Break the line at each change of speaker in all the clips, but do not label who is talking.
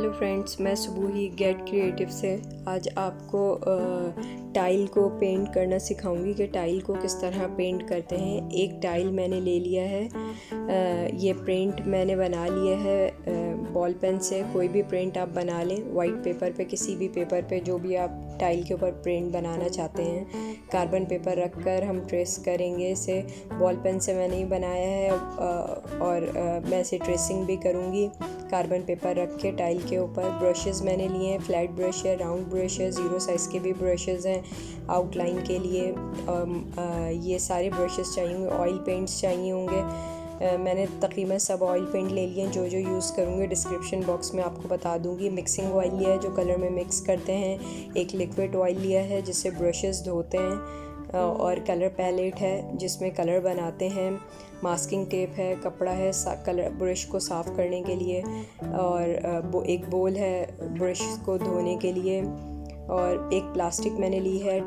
Hello friends, मैं सुबह ही gate creative से आज आपको टाइल को पेंट करना सिखाऊंगी कि टाइल को किस तरह पेंट करते हैं। एक टाइल मैंने ले लिया है, ये प्रिंट मैंने बना लिया है बॉल पेन से। कोई भी प्रिंट आप बना लें वाइट पेपर पे, किसी भी पेपर पे जो भी आप टाइल के ऊपर प्रिंट बनाना चाहते हैं। कार्बन पेपर रखकर हम ट्रेस करेंगे इसे। बॉल पेन से मैंने ही बनाया है और मैं इसे ट्रेसिंग भी करूँगी कार्बन पेपर रख के टाइल के ऊपर। ब्रशेस मैंने लिए हैं, फ्लैट ब्रश है, राउंड ब्रश है, ज़ीरो साइज़ के भी ब्रशेस हैं आउटलाइन के लिए। ये सारे ब्रशेस चाहिए होंगे। ऑयल पेंट्स चाहिए होंगे। मैंने तकरीबन सब ऑयल पेंट ले लिए हैं। जो जो यूज़ करूँगी डिस्क्रिप्शन बॉक्स में आपको बता दूँगी। मिक्सिंग ऑयल लिया है जो कलर में मिक्स करते हैं। एक लिक्विड ऑयल लिया है जिससे ब्रशेस धोते हैं, और कलर पैलेट है जिसमें कलर बनाते हैं। मास्किंग टेप है, कपड़ा है कलर ब्रश को साफ़ करने के लिए, और एक बोल है ब्रश को धोने के लिए, और एक प्लास्टिक मैंने ली है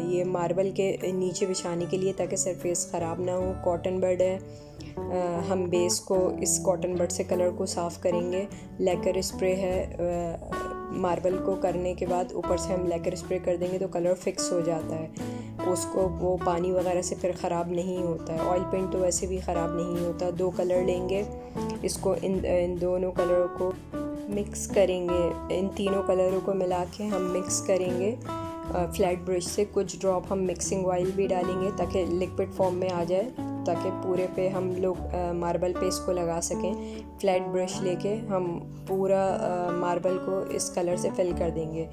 ये मार्बल के नीचे बिछाने के लिए ताकि सरफेस ख़राब ना हो। कॉटन बड है, हम बेस को इस कॉटन बड से कलर को साफ़ करेंगे। लैकर स्प्रे है, मार्बल को करने के बाद ऊपर से हम लैकर स्प्रे कर देंगे तो कलर फिक्स हो जाता है, उसको वो पानी वगैरह से फिर ख़राब नहीं होता है। ऑयल पेंट तो वैसे भी ख़राब नहीं होता। 2 कलर लेंगे, इसको इन दोनों कलरों को मिक्स करेंगे। इन तीनों कलरों को मिला के हम मिक्स करेंगे फ्लैट ब्रश से। कुछ ड्रॉप हम मिक्सिंग ऑयल भी डालेंगे ताकि लिक्विड फॉर्म में आ जाए, ताकि पूरे पे हम लोग मार्बल पे इसको लगा सकें। फ्लैट ब्रश लेके हम पूरा मार्बल को इस कलर से फिल कर देंगे।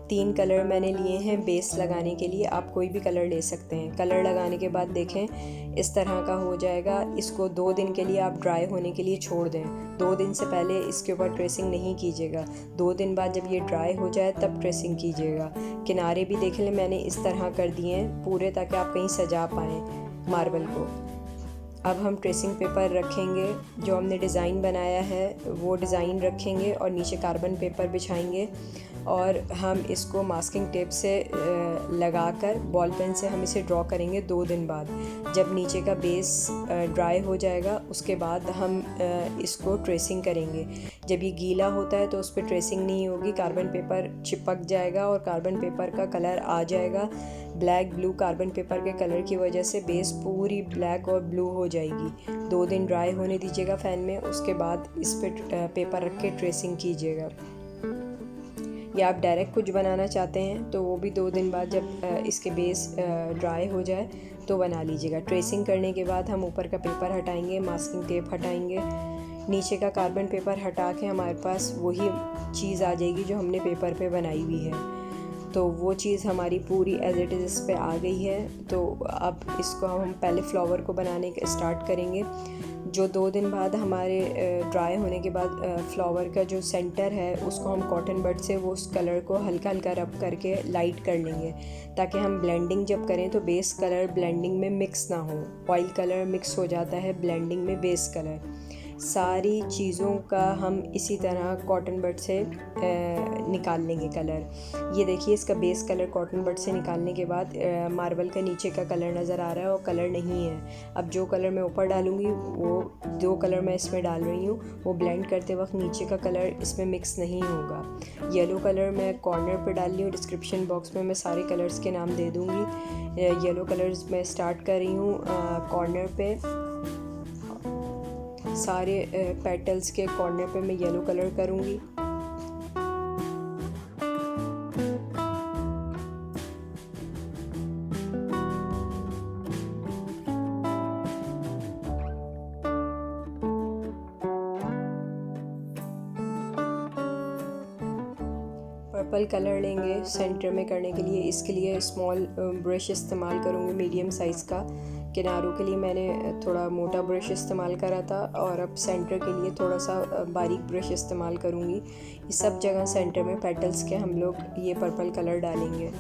3 कलर मैंने लिए हैं बेस लगाने के लिए। आप कोई भी कलर ले सकते हैं। कलर लगाने के बाद देखें इस तरह का हो जाएगा। इसको 2 दिन के लिए आप ड्राई होने के लिए छोड़ दें। 2 दिन से पहले इसके ऊपर ट्रेसिंग नहीं कीजिएगा। 2 दिन बाद जब ये ड्राई हो जाए तब ट्रेसिंग कीजिएगा। किनारे भी देख लें मैंने इस तरह कर दिए हैं पूरे, ताकि आप कहीं सजा पाएँ मार्बल को। अब हम ट्रेसिंग पेपर रखेंगे, जो हमने डिज़ाइन बनाया है वो डिज़ाइन रखेंगे और नीचे कार्बन पेपर बिछाएंगे, और हम इसको मास्किंग टेप से लगाकर बॉल पेन से हम इसे ड्रॉ करेंगे 2 दिन बाद। जब नीचे का बेस ड्राई हो जाएगा उसके बाद हम इसको ट्रेसिंग करेंगे। जब ये गीला होता है तो उस पर ट्रेसिंग नहीं होगी, कार्बन पेपर चिपक जाएगा और कार्बन पेपर का कलर आ जाएगा ब्लैक ब्लू। कार्बन पेपर के कलर की वजह से बेस पूरी ब्लैक और ब्लू हो जाएगी। 2 दिन ड्राई होने दीजिएगा फ़ैन में, उसके बाद इस पर पेपर रख के ट्रेसिंग कीजिएगा। या आप डायरेक्ट कुछ बनाना चाहते हैं तो वो भी 2 दिन बाद जब इसके बेस ड्राई हो जाए तो बना लीजिएगा। ट्रेसिंग करने के बाद हम ऊपर का पेपर हटाएंगे, मास्किंग टेप हटाएंगे, नीचे का कार्बन पेपर हटा के हमारे पास वही चीज़ आ जाएगी जो हमने पेपर पे बनाई हुई है। तो वो चीज़ हमारी पूरी एज इट इज़ इस पे आ गई है। तो अब इसको हम पहले फ्लावर को बनाने का स्टार्ट करेंगे। जो 2 दिन बाद हमारे ड्राई होने के बाद फ्लावर का जो सेंटर है उसको हम कॉटन बड से वो उस कलर को हल्का हल्का रब करके लाइट कर लेंगे, ताकि हम ब्लेंडिंग जब करें तो बेस कलर ब्लेंडिंग में मिक्स ना हो। ऑयल कलर मिक्स हो जाता है ब्लेंडिंग में बेस कलर। सारी चीज़ों का हम इसी तरह कॉटन बड से निकाल लेंगे कलर। ये देखिए इसका बेस कलर कॉटन बड से निकालने के बाद मार्बल का नीचे का कलर नज़र आ रहा है और कलर नहीं है। अब जो कलर मैं ऊपर डालूँगी वो 2 कलर मैं इसमें डाल रही हूँ, वो ब्लेंड करते वक्त नीचे का कलर इसमें मिक्स नहीं होगा। येलो कलर मैं कॉर्नर पे डाल रही हूँ। डिस्क्रिप्शन बॉक्स में मैं सारे कलर्स के नाम दे दूँगी। येलो कलर्स मैं स्टार्ट कर रही हूँ कॉर्नर पे। सारे पेटल्स के कॉर्नर पे मैं येलो कलर करूँगी। पर्पल कलर लेंगे सेंटर में करने के लिए। इसके लिए स्मॉल ब्रश इस्तेमाल करूँगी, मीडियम साइज़ का। किनारों के लिए मैंने थोड़ा मोटा ब्रश इस्तेमाल करा था, और अब सेंटर के लिए थोड़ा सा बारीक ब्रश इस्तेमाल करूँगी। ये सब जगह सेंटर में पेटल्स के हम लोग ये पर्पल कलर डालेंगे।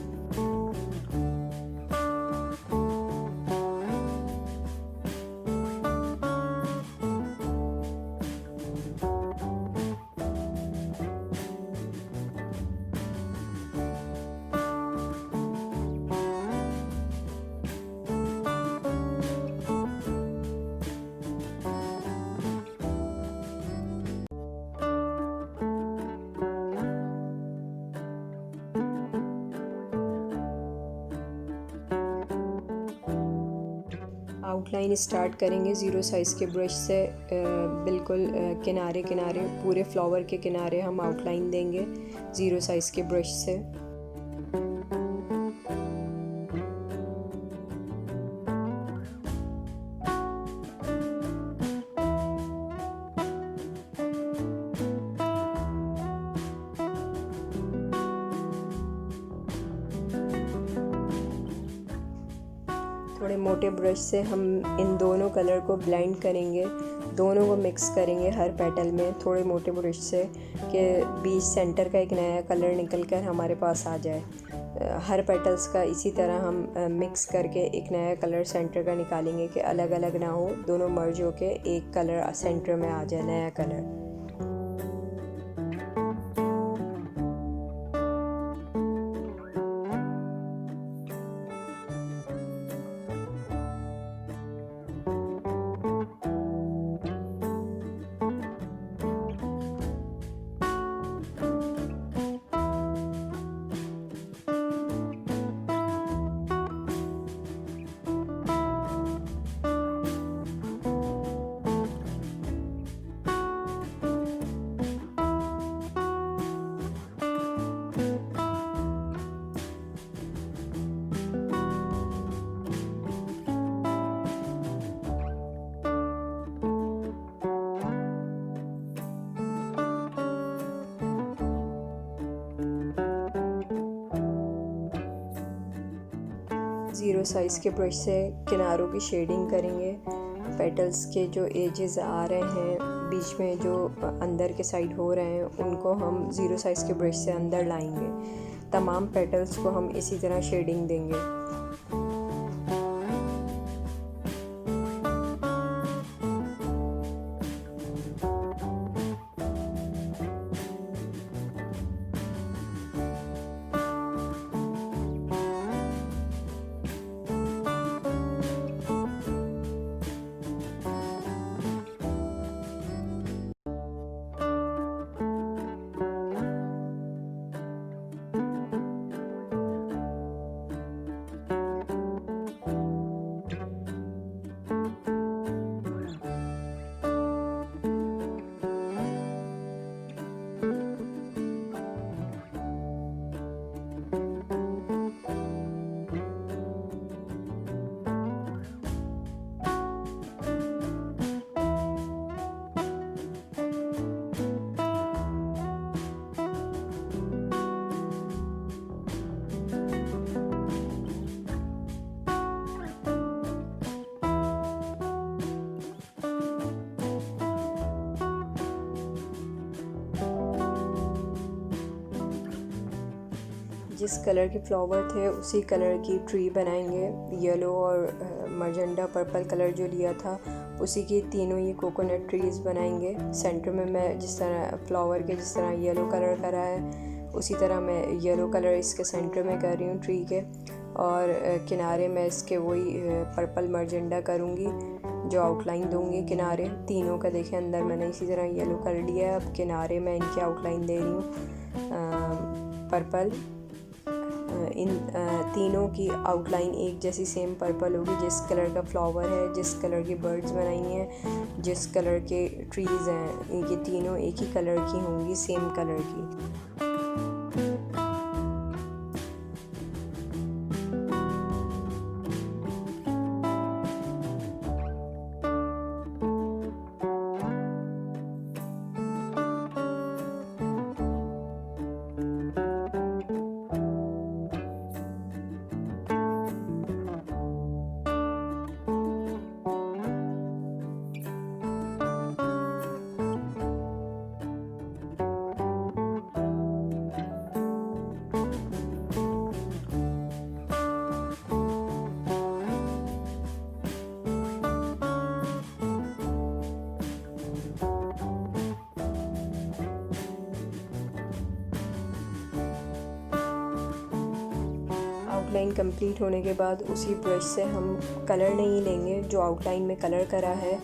आउटलाइन स्टार्ट करेंगे 0 साइज़ के ब्रश से। बिल्कुल किनारे किनारे, पूरे फ्लावर के किनारे हम आउटलाइन देंगे 0 साइज़ के ब्रश से। थोड़े मोटे ब्रश से हम इन दोनों कलर को ब्लेंड करेंगे, दोनों को मिक्स करेंगे हर पेटल में थोड़े मोटे ब्रश से, कि बीच सेंटर का एक नया कलर निकल कर हमारे पास आ जाए। हर पेटल्स का इसी तरह हम मिक्स करके एक नया कलर सेंटर का निकालेंगे कि अलग अलग ना हो, दोनों मर्ज होके एक कलर सेंटर में आ जाए, नया कलर। 0 साइज़ के ब्रश से किनारों की शेडिंग करेंगे। पेटल्स के जो एजेस आ रहे हैं, बीच में जो अंदर के साइड हो रहे हैं, उनको हम 0 साइज़ के ब्रश से अंदर लाएंगे। तमाम पेटल्स को हम इसी तरह शेडिंग देंगे। जिस कलर के फ्लावर थे उसी कलर की ट्री बनाएंगे। येलो और मजेंडा पर्पल कलर जो लिया था उसी की तीनों ये कोकोनट ट्रीज़ बनाएंगे। सेंटर में मैं जिस तरह फ्लावर के जिस तरह येलो कलर करा है, उसी तरह मैं येलो कलर इसके सेंटर में कर रही हूँ ट्री के, और किनारे में इसके वही पर्पल मजेंडा करूँगी, जो आउटलाइन दूँगी किनारे तीनों का। देखें अंदर मैंने इसी तरह येलो कर लिया है, अब किनारे में इनकी आउटलाइन दे रही हूँ पर्पल। इन तीनों की आउटलाइन एक जैसी सेम पर्पल होगी। जिस कलर का फ्लावर है, जिस कलर की बर्ड्स बनाई हैं, जिस कलर के ट्रीज़ हैं, इनकी तीनों एक ही कलर की होंगी, सेम कलर की। आउटलाइन कंप्लीट होने के बाद उसी ब्रश से हम कलर नहीं लेंगे, जो आउटलाइन में कलर करा है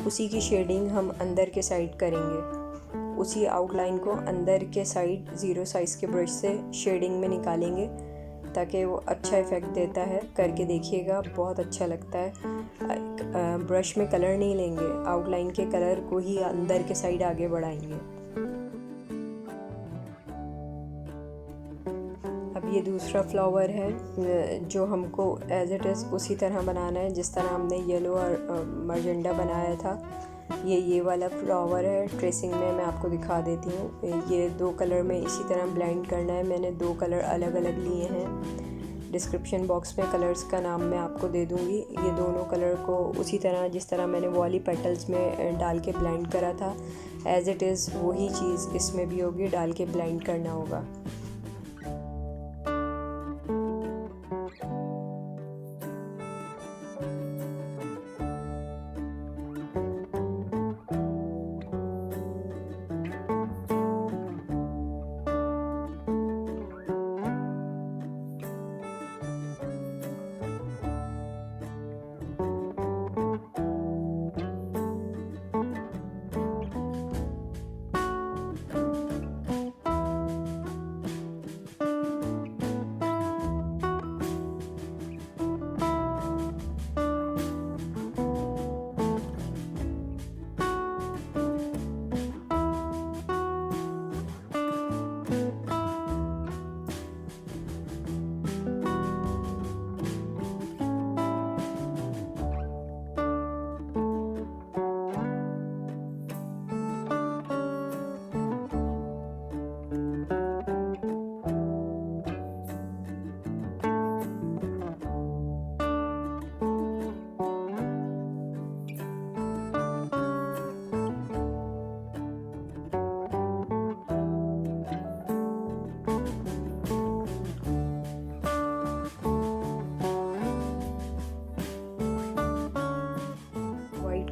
उसी की शेडिंग हम अंदर के साइड करेंगे। उसी आउटलाइन को अंदर के साइड 0 साइज़ के ब्रश से शेडिंग में निकालेंगे ताकि वो अच्छा इफ़ेक्ट देता है। करके देखिएगा, बहुत अच्छा लगता है। ब्रश में कलर नहीं लेंगे, आउटलाइन के कलर को ही अंदर के साइड आगे बढ़ाएंगे। अब ये दूसरा फ्लावर है जो हमको एज इट इज़ उसी तरह बनाना है जिस तरह हमने येलो और मजेंडा बनाया था। ये वाला फ्लावर है। ट्रेसिंग में मैं आपको दिखा देती हूँ। ये 2 कलर में इसी तरह ब्लेंड करना है। मैंने 2 कलर अलग अलग लिए हैं। डिस्क्रिप्शन बॉक्स में कलर्स का नाम मैं आपको दे दूँगी। ये दोनों कलर को उसी तरह जिस तरह मैंने वॉली पेटल्स में डाल के ब्लेंड करा था एज इट इज़ वही चीज़ इसमें भी होगी, डाल के ब्लेंड करना होगा।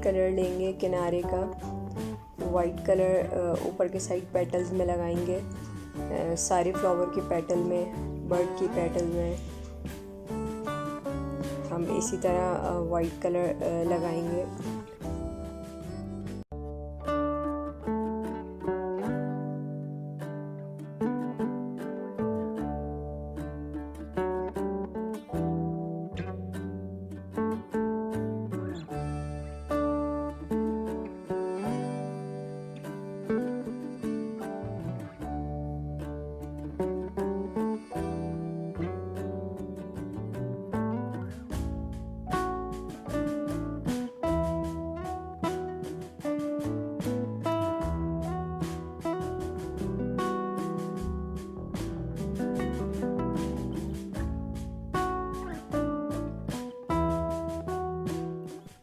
कलर लेंगे किनारे का, वाइट कलर ऊपर के साइड पेटल्स में लगाएंगे, सारे फ्लावर के पेटल में, बर्ड की पेटल में हम इसी तरह वाइट कलर लगाएंगे।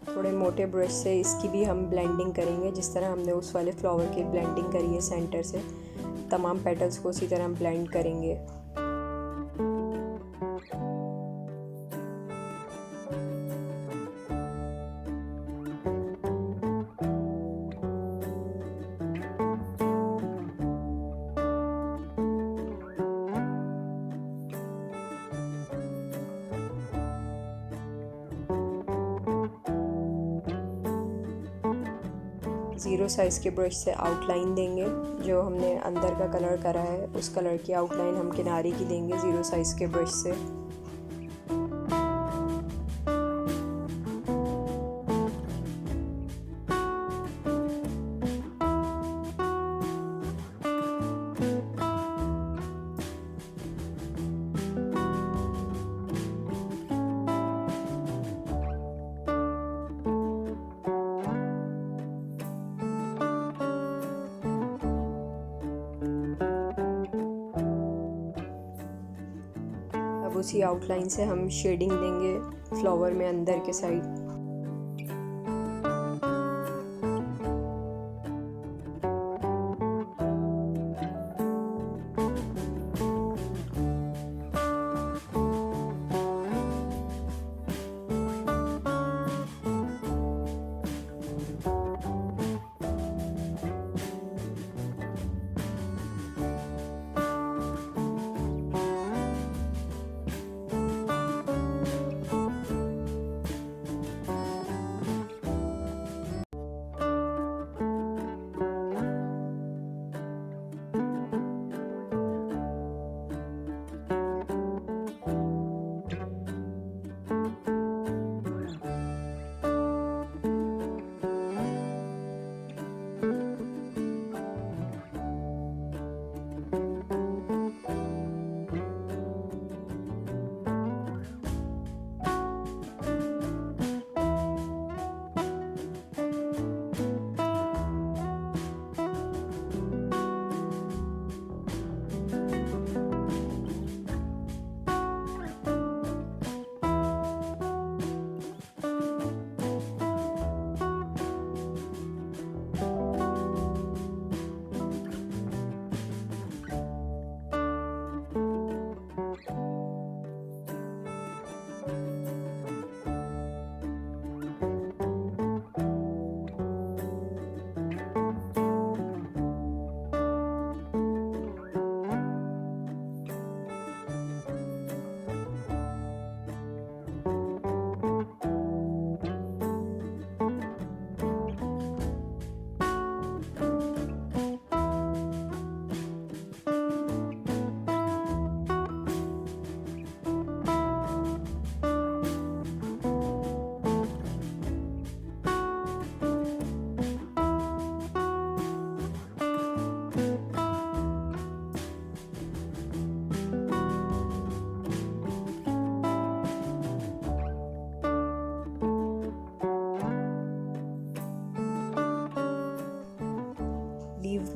थोड़े मोटे ब्रश से इसकी भी हम ब्लेंडिंग करेंगे जिस तरह हमने उस वाले फ्लावर की ब्लेंडिंग करी है सेंटर से। तमाम पेटल्स को उसी तरह ब्लेंड करेंगे। ज़ीरो साइज़ के ब्रश से आउटलाइन देंगे। जो हमने अंदर का कलर करा है उस कलर की आउटलाइन हम किनारे की देंगे ज़ीरो साइज़ के ब्रश से। अब उसी आउटलाइन से हम शेडिंग देंगे फ्लावर में अंदर के साइड।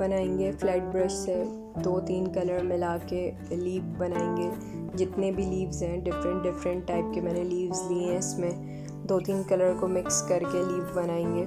बनाएंगे फ्लैट ब्रश से। 2-3 कलर मिला के लीफ बनाएंगे। जितने भी लीव्स हैं डिफरेंट टाइप के मैंने लीव्स लिए हैं। इसमें 2-3 कलर को मिक्स करके लीफ बनाएंगे।